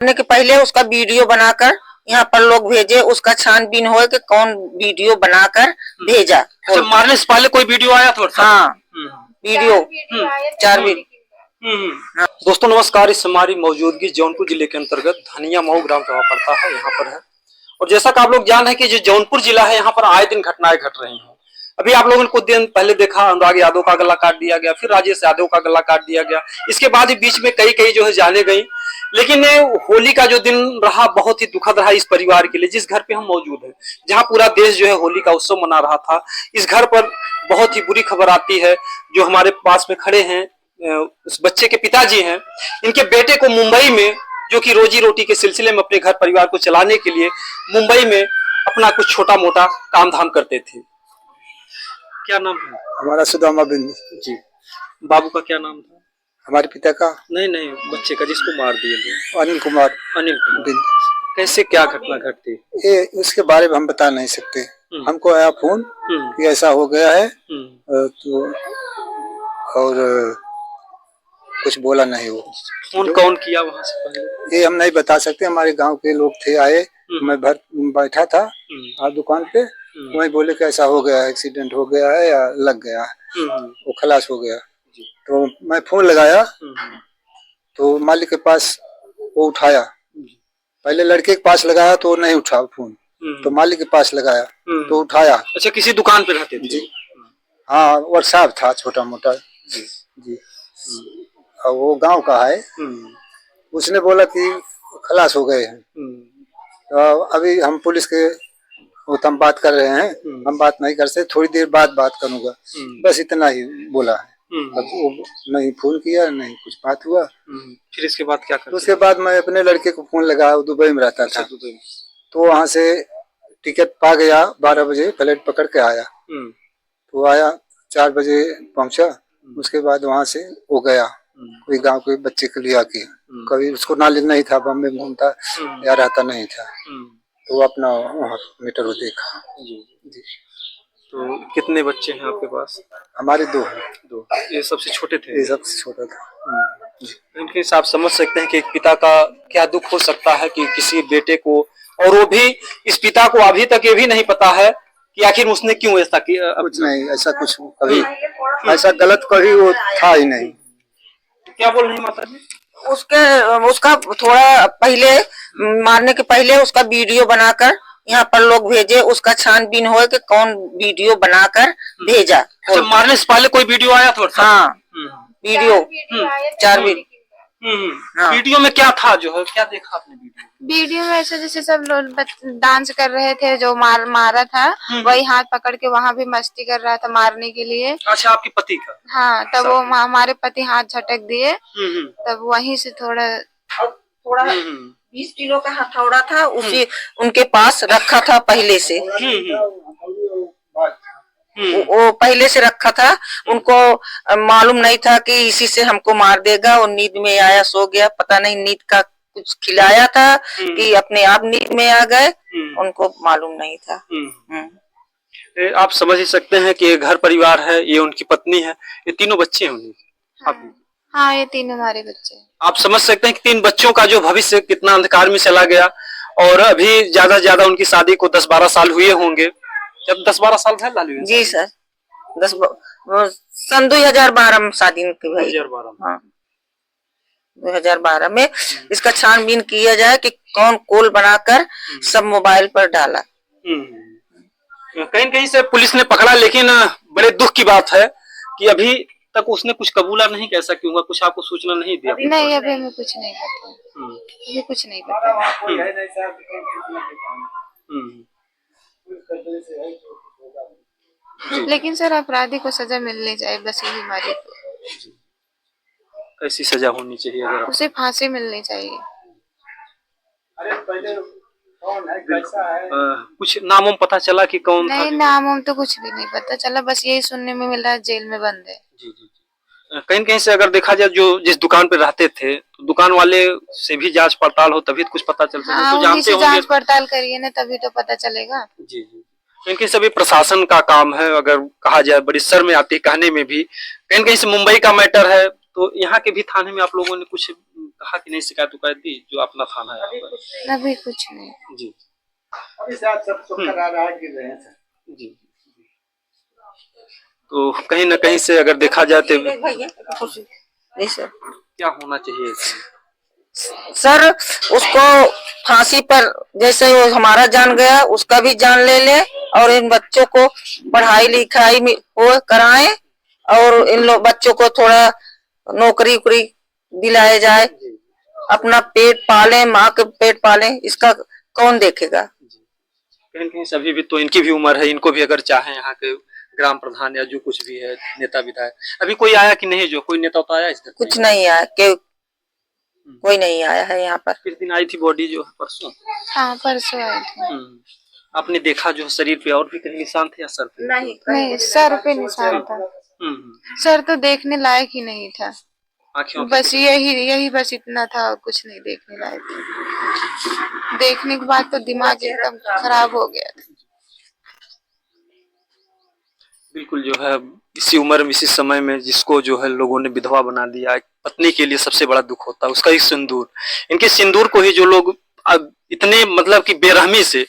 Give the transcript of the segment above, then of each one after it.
करने के पहले उसका वीडियो बनाकर यहाँ पर लोग भेजे, उसका छानबीन हो कि कौन वीडियो बनाकर भेजा। अच्छा, मारने से पहले कोई वीडियो आया था? हाँ, वीडियो 4 वीडियो। दोस्तों नमस्कार, इस हमारी मौजूदगी जौनपुर जिले के अंतर्गत धनिया मऊ ग्राम सभा पड़ता है, यहाँ पर है। और जैसा कि आप लोग जान रहे हैं कि जो जौनपुर जिला है, यहाँ पर आए दिन घटनाएं घट रही हैं। अभी आप लोगों ने कुछ दिन पहले देखा, अनुराग यादव का गला काट दिया गया, फिर राजेश यादव का गला काट दिया गया। इसके बाद ही बीच में कई जो है जाने गई। लेकिन होली का जो दिन रहा बहुत ही दुखद रहा इस परिवार के लिए, जिस घर पे हम मौजूद हैं, जहां पूरा देश जो है होली का उत्सव मना रहा था। इस घर पर बहुत ही बुरी खबर आती है। जो हमारे पास में खड़े हैं, उस बच्चे के पिताजी हैं, इनके बेटे को मुंबई में, जो कि रोजी रोटी के सिलसिले में अपने घर परिवार को चलाने के लिए मुंबई में अपना कुछ छोटा मोटा काम धाम करते थे। क्या नाम है? हमारा सुदामा बिंद जी। बाबू का क्या नाम था? हमारे पिता का? नहीं, बच्चे का जिसको मार दिए थे। अनिल कुमार बिंद। कैसे क्या घटना घटती? ये उसके बारे में हम बता नहीं सकते। हमको आया फोन कि ऐसा हो गया है, तो और कुछ बोला नहीं। वो फोन कौन किया वहां से पहले? ये हम नहीं बता सकते। हमारे गांव के लोग थे आए, मैं बैठा था दुकान पे, वही बोले कि ऐसा हो गया, एक्सीडेंट हो गया है या लग गया है, वो खलास हो गया। तो मैं फोन लगाया तो मालिक के पास वो उठाया। पहले लड़के के पास लगाया तो नहीं उठा फोन, तो मालिक के पास लगाया तो उठाया। अच्छा, किसी दुकान पे रहते थे? जी हाँ, वर्कशॉप था छोटा मोटा जी। और वो गांव का है। उसने बोला कि खलास हो गए हैं। तो अभी हम पुलिस के हम बात कर रहे हैं, हम बात नहीं कर सकते, थोड़ी देर बाद बात करूंगा, बस इतना ही बोला है। अब वो नहीं फोन किया, नहीं कुछ बात हुआ। फिर इसके बाद क्या कर? उसके बाद मैं अपने लड़के को फोन लगाया, वो दुबई में रहता था। तो वहां से टिकट पा गया, 12 बजे फ्लाइट पकड़ के आया। तो आया 4 बजे पहुंचा। उसके बाद वहां से वो गया कोई गांव के बच्चे के लिए आके। कभी उसको नॉलेज नहीं था, बम्बे में घूमता या रहता नहीं था। तो वो अपना वहाँ मीटर वो देखा। जी। तो कितने बच्चे हैं आपके पास? हमारे 2 हैं। 2। ये सबसे छोटे थे? ये सबसे छोटा था। इनके हिसाब आप समझ सकते हैं कि एक पिता का क्या दुख हो सकता है कि किसी बेटे को, और वो भी इस पिता को अभी तक ये भी नहीं पता है कि आखिर उसने क्यों ऐसा किया। कुछ नहीं, ऐसा कुछ कभी ऐसा गलत कभी वो था ही नहीं। क्या बोल रही माता जी? उसका थोड़ा पहले, मारने के पहले उसका वीडियो बनाकर यहाँ पर लोग भेजे, उसका छानबीन हो कि कौन वीडियो बनाकर भेजा। अच्छा, मारने से पहले कोई वीडियो आया था? हाँ, वीडियो 4 वीडियो। हाँ। वीडियो में क्या था, जो है क्या देखा आपने? वीडियो में ऐसे जैसे सब लोग डांस कर रहे थे, जो मारा था वही हाथ पकड़ के वहाँ भी मस्ती कर रहा था मारने के लिए। अच्छा, आपके पति का? हाँ, तब वो हमारे पति हाथ झटक दिए, तब वहीं से थोड़ा 20 किलो का हथौड़ा था, उसी उनके पास रखा था पहले से। वो पहले से रखा था, उनको मालूम नहीं था कि इसी से हमको मार देगा। और नींद में आया, सो गया, पता नहीं नींद का कुछ खिलाया था कि अपने आप नींद में आ गए, उनको मालूम नहीं था। आप समझ ही सकते हैं कि ये घर परिवार है, ये उनकी पत्नी है, ये तीनों बच्चे हैं उन्हें। हाँ, ये 3 हमारे बच्चे। आप समझ सकते हैं कि 3 बच्चों का जो भविष्य कितना अंधकार में चला गया। और अभी ज्यादा से ज्यादा उनकी शादी को 10-12 साल हुए होंगे। जब 10-12 साल है लालू? जी सर, सन 2012 में शादी की भाई। 2012 हाँ, 2012 में इसका छानबीन किया जाए कि कौन कोल बनाकर सब मोबाइल पर डाला। कहीं से पुलिस ने पकड़ा, लेकिन बड़े दुख की बात है कि अभी तक उसने कुछ कबूला नहीं। कैसा क्यों हुआ, कुछ आपको सूचना नहीं दिया? नहीं, अभी हमें कुछ नहीं पता, अभी कुछ नहीं पता। लेकिन सर अपराधी को सजा मिलनी चाहिए, बस यही हमारी। कैसी सजा होनी चाहिए? अगर उसे फांसी मिलनी चाहिए। कुछ नामों पता चला कि कौन था? नहीं, नामों तो कुछ भी नहीं पता चला, बस यही सुनने में मिला जेल में बंद है। जी। कहीं से अगर देखा जाए, जो जिस दुकान पे रहते थे, तो दुकान वाले से भी जांच पड़ताल हो तभी तो कुछ पता चल सके। हाँ, तो जानते होंगे, जांच पड़ताल करिए ना, तभी तो पता चलेगा। जी। इनके सभी प्रशासन का काम है। अगर कहा जाए, बड़ी शर्म में आती है कहने में भी। कहीं से मुंबई का मैटर है, तो यहाँ के भी थाने में आप लोगों ने कुछ कहा कि नहीं शिकायत उकायत दी जो अपना थाना है यहाँ पर? अभी कुछ नहीं। जी अभी शायद सब करा रहा है गिर रहे हैं सर। जी। तो कहीं ना कहीं से अगर देखा जाए तो नहीं सर, क्या होना चाहिए इसमें? सर उसको फांसी पर, जैसे वो हमारा जान गया उसका भी जान ले ले, और इन बच्चों को पढ़ाई लिखाई में वो कराएं, और इन लोग बच्चों को थोड़ा नौकरी उकरी दिलाया जाए, अपना पेट पाले, माँ के पेट पाले, इसका कौन देखेगा? कहीं कहीं से अभी भी तो इनकी भी उम्र है, इनको भी अगर चाहे यहाँ के ग्राम प्रधान या जो कुछ भी है नेता विधायक, अभी कोई आया कि नहीं? जो कोई नेता तो आया इस तरह? कुछ नहीं आया, कोई नहीं आया है यहाँ पर। किस दिन आई थी बॉडी जो है? परसों? हाँ परसों आए थे। आपने देखा जो शरीर पे और भी कहीं निशान थे या सर पे? नहीं, सर पे निशान था। सर तो देखने लायक ही नहीं था, बस यही बस इतना था, और कुछ नहीं देखने लायक था। देखने के बाद तो दिमाग एकदम खराब हो गया था। बिल्कुल जो है इसी उम्र में इसी समय में जिसको जो है लोगों ने विधवा बना दिया, एक पत्नी के लिए सबसे बड़ा दुख होता है उसका एक सिंदूर। इनके सिंदूर को ही जो लोग इतने मतलब कि बेरहमी से,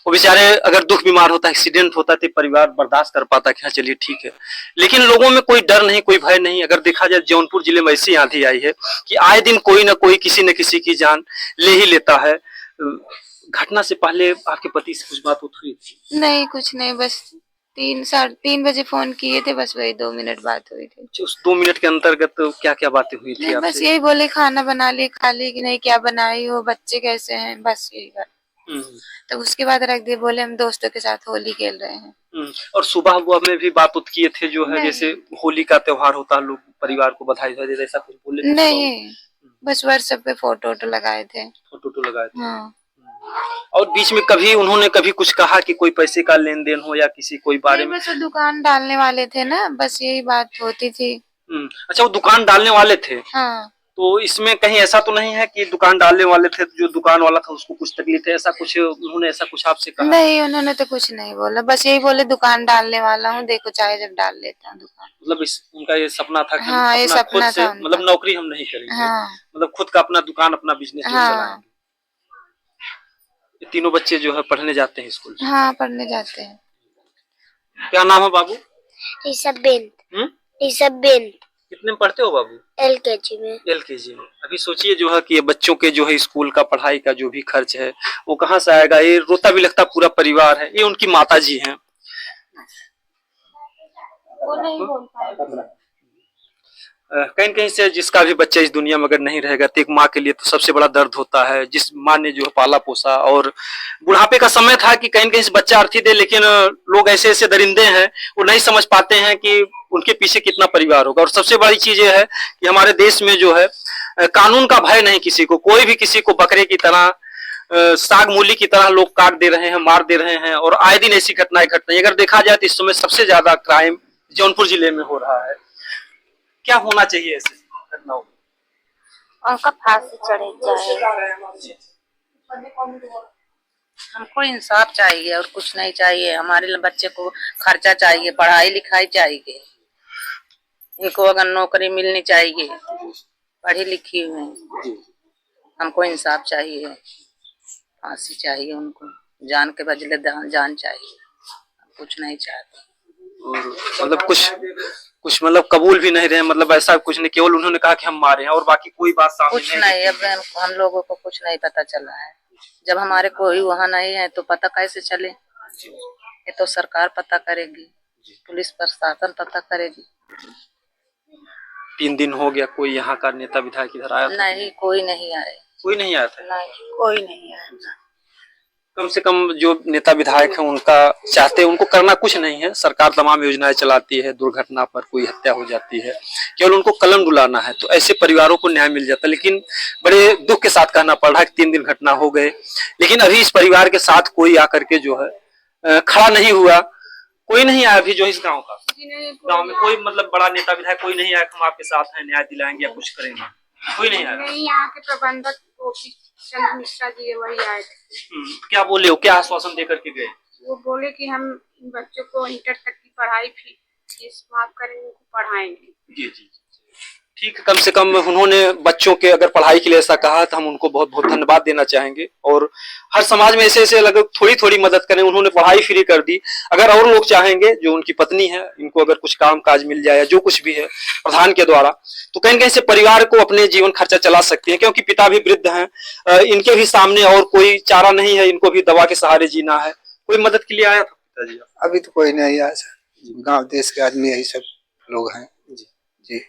वो बेचारे अगर दुख बीमार होता है, एक्सीडेंट होता है तो परिवार बर्दाश्त कर पाता है कि हाँ चलिए ठीक है, लेकिन लोगों में कोई डर नहीं, कोई भय नहीं। अगर देखा जाए जौनपुर जिले में ऐसी आंधी आई है कि आए दिन कोई ना कोई किसी न किसी की जान ले ही लेता है। घटना से पहले आपके पति से कुछ बात हुई थी? नहीं, कुछ नहीं, बस 3-3:30 बजे फोन किए थे, बस वही 2 मिनट बात हुई थी। उस 2 मिनट के अंतर्गत क्या क्या बातें हुई थी आपसे? बस यही बोले खाना बना लिए, खा ली कि नहीं, क्या बनाई हो, बच्चे कैसे हैं, बस यही बात। तो उसके बाद रख दिए, बोले हम दोस्तों के साथ होली खेल रहे हैं। और सुबह वो में भी बात किए थे जो है जैसे होली का त्योहार होता है, लोग परिवार को बधाई देते, ऐसा कुछ बोले? नहीं, बस व्हाट्सएप पे फोटो लगाए थे। फोटो लगाए थे। हाँ। और बीच में कभी उन्होंने कभी कुछ कहा कि कोई पैसे का लेन देन हो या किसी कोई बारे में? बस वो दुकान डालने वाले थे ना, बस यही बात होती थी। अच्छा, वो दुकान डालने वाले थे। हाँ। तो इसमें कहीं ऐसा तो नहीं है कि दुकान डालने वाले थे, जो दुकान वाला था उसको कुछ तकलीफ है, ऐसा कुछ उन्होंने ऐसा कुछ आपसे कहा? नहीं, उन्होंने तो कुछ नहीं बोला, बस यही बोले दुकान डालने वाला हूँ, देखो चाहे जब डाल लेता हूँ दुकान। मतलब उनका ये सपना था कि हाँ, ये सपना था, मतलब नौकरी हम नहीं करेंगे। हाँ। मतलब खुद का अपना दुकान, अपना बिजनेस चलाएंगे। ये तीनों बच्चे जो है पढ़ने जाते हैं स्कूल? हाँ, पढ़ने जाते हैं। क्या नाम है बाबू? ऋषभ कितने में पढ़ते हो बाबू? LKG में। LKG में। अभी सोचिए जो है कि ये बच्चों के जो है स्कूल का पढ़ाई का जो भी खर्च है वो कहाँ से आएगा? ये रोता भी लगता पूरा परिवार है। ये उनकी माता जी हैं। वो नहीं बोल पाएगा। कहीं कहीं से जिसका भी बच्चा इस दुनिया में अगर नहीं रहेगा तो एक माँ के लिए तो सबसे बड़ा दर्द होता है, जिस माँ ने जो है पाला पोसा। और बुढ़ापे का समय था कि कहीं कहीं से बच्चा अर्थी दे, लेकिन लोग ऐसे ऐसे दरिंदे हैं वो नहीं समझ पाते हैं कि उनके पीछे कितना परिवार होगा। और सबसे बड़ी चीज ये है कि हमारे देश में जो है कानून का भय नहीं किसी को, कोई भी किसी को बकरे की तरह साग मूली की तरह लोग काट दे रहे हैं, मार दे रहे हैं। और आए दिन ऐसी घटनाएं घट रही है। अगर देखा जाए तो इस समय सबसे ज्यादा क्राइम जौनपुर जिले में हो रहा है। क्या होना चाहिए ऐसे घटनाओं में? उनका फांसी चढ़े जाए। हमको इंसाफ चाहिए और कुछ नहीं चाहिए। हमारे बच्चे को खर्चा चाहिए, पढ़ाई लिखाई चाहिए, इनको अगर नौकरी मिलनी चाहिए, पढ़ी लिखी हुई। हमको इंसाफ चाहिए, फांसी चाहिए, उनको जान के बदले जान चाहिए, कुछ नहीं चाहते। और मतलब कुछ मतलब कबूल भी नहीं रहे, मतलब ऐसा कुछ नहीं, केवल उन्होंने कहा कि हम मारे हैं और बाकी कोई बात सामने कुछ नहीं। अब हम लोगों को कुछ नहीं पता चला है। जब हमारे कोई वहाँ नहीं है तो पता कैसे चले? ये तो सरकार पता करेगी, पुलिस प्रशासन पता करेगी। 3 दिन हो गया, कोई यहाँ का नेता विधायक इधर आया? नहीं, कोई नहीं आए। कोई नहीं आया था? नहीं, कोई नहीं आया। कम से कम जो नेता विधायक हैं उनका चाहते हैं, उनको करना कुछ नहीं है। सरकार तमाम योजनाएं चलाती है, दुर्घटना पर कोई हत्या हो जाती है, केवल उनको कलम डुलाना है तो ऐसे परिवारों को न्याय मिल जाता है। लेकिन बड़े दुख के साथ कहना पड़ रहा है कि 3 दिन घटना हो गए, लेकिन अभी इस परिवार के साथ कोई आकर के जो है खड़ा नहीं हुआ। कोई नहीं आया अभी जो इस गाँव का, गाँव में कोई मतलब बड़ा नेता विधायक कोई नहीं आया हम आपके साथ हैं, न्याय दिलाएंगे या कुछ करेंगे, कोई नहीं आया? नहीं, यहाँ के प्रबंधक चंद्र मिश्रा जी वही आए थे। क्या बोले, वो क्या आश्वासन दे करके गए? वो बोले कि हम बच्चों को इंटर तक की पढ़ाई फीस माफ करेंगे, उनको पढ़ाएंगे। जी जी, ठीक है, कम से कम उन्होंने बच्चों के अगर पढ़ाई के लिए ऐसा कहा तो हम उनको बहुत बहुत धन्यवाद देना चाहेंगे। और हर समाज में ऐसे ऐसे लगभग थोड़ी थोड़ी मदद करें। उन्होंने पढ़ाई फ्री कर दी। अगर और लोग चाहेंगे, जो उनकी पत्नी है, इनको अगर कुछ काम काज मिल जाए या जो कुछ भी है प्रधान के द्वारा, तो कहीं न कहीं से परिवार को अपने जीवन खर्चा चला सकती है, क्योंकि पिता भी वृद्ध हैं। इनके भी सामने और कोई चारा नहीं है, इनको भी दवा के सहारे जीना है। कोई मदद के लिए आया था पिताजी? अभी तो कोई नहीं आया सर, गांव देश के आदमी यही सब लोग हैं जी।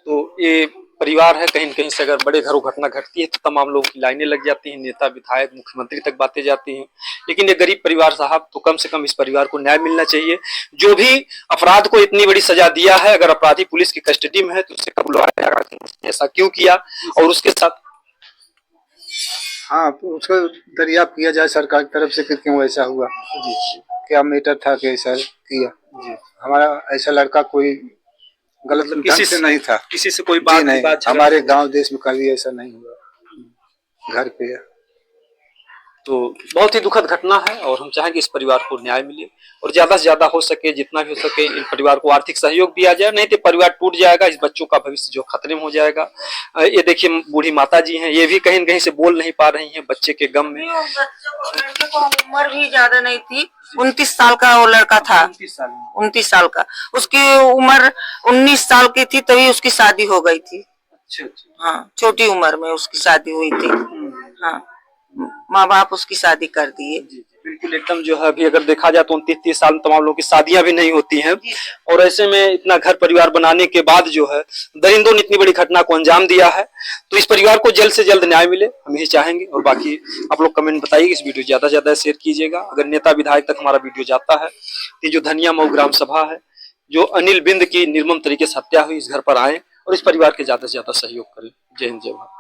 तो ये परिवार है, कहीं न कहीं से अगर बड़े घरों घटना घटती है तो तमाम लोगों की लाइनें लग जाती हैं, नेता विधायक मुख्यमंत्री तक बातें जाती हैं। लेकिन ये गरीब परिवार साहब, तो कम से कम इस परिवार को न्याय मिलना चाहिए। जो भी अपराध को इतनी बड़ी सजा दिया है, अगर अपराधी पुलिस की कस्टडी में है तो उसे कब बुलाया जाएगा, ऐसा क्यों किया, और उसके साथ हाँ, तो उसको दरियाफ्त किया जाए सरकार की तरफ से कि क्यों ऐसा हुआ, क्या मैटर था कि ऐसा किया। हमारा ऐसा लड़का कोई गलत किसी से नहीं था, किसी से कोई बात नहीं, हमारे गांव देश में कभी ऐसा नहीं हुआ घर पे। तो बहुत ही दुखद घटना है और हम चाहेंगे इस परिवार को न्याय मिले और ज्यादा से ज्यादा हो सके, जितना भी हो सके, इन परिवार को आर्थिक सहयोग दिया जाए, नहीं तो परिवार टूट जाएगा। इस बच्चों का भविष्य जो खतरे में हो जाएगा। ये देखिए बूढ़ी माता जी हैं, ये भी कहीं न कहीं से बोल नहीं पा रही हैं बच्चे के गम में। लड़के को उम्र भी ज्यादा नहीं थी, 29 साल का वो लड़का था, 29 साल का। उसकी उम्र 19 साल की थी तभी उसकी शादी हो गई थी। हाँ, छोटी उम्र में उसकी शादी हुई थी। हाँ, माँ बाप उसकी शादी कर दिए। बिल्कुल एकदम जो है, अभी अगर देखा जाए तो 29-30 साल में तमाम लोगों की शादियां भी नहीं होती हैं, और ऐसे में इतना घर परिवार बनाने के बाद जो है दरिंदों ने इतनी बड़ी घटना को अंजाम दिया है। तो इस परिवार को जल्द से जल्द न्याय मिले, हम यही चाहेंगे। और बाकी आप लोग कमेंट बताइए, इस वीडियो ज्यादा से ज्यादा शेयर कीजिएगा। अगर नेता विधायक तक हमारा वीडियो जाता है तो जो धनिया मऊ ग्राम सभा है, जो अनिल बिंद की निर्मम तरीके से हत्या हुई, इस घर पर आए और इस परिवार के ज्यादा से ज्यादा सहयोग करें। जय हिंद, जय भारत।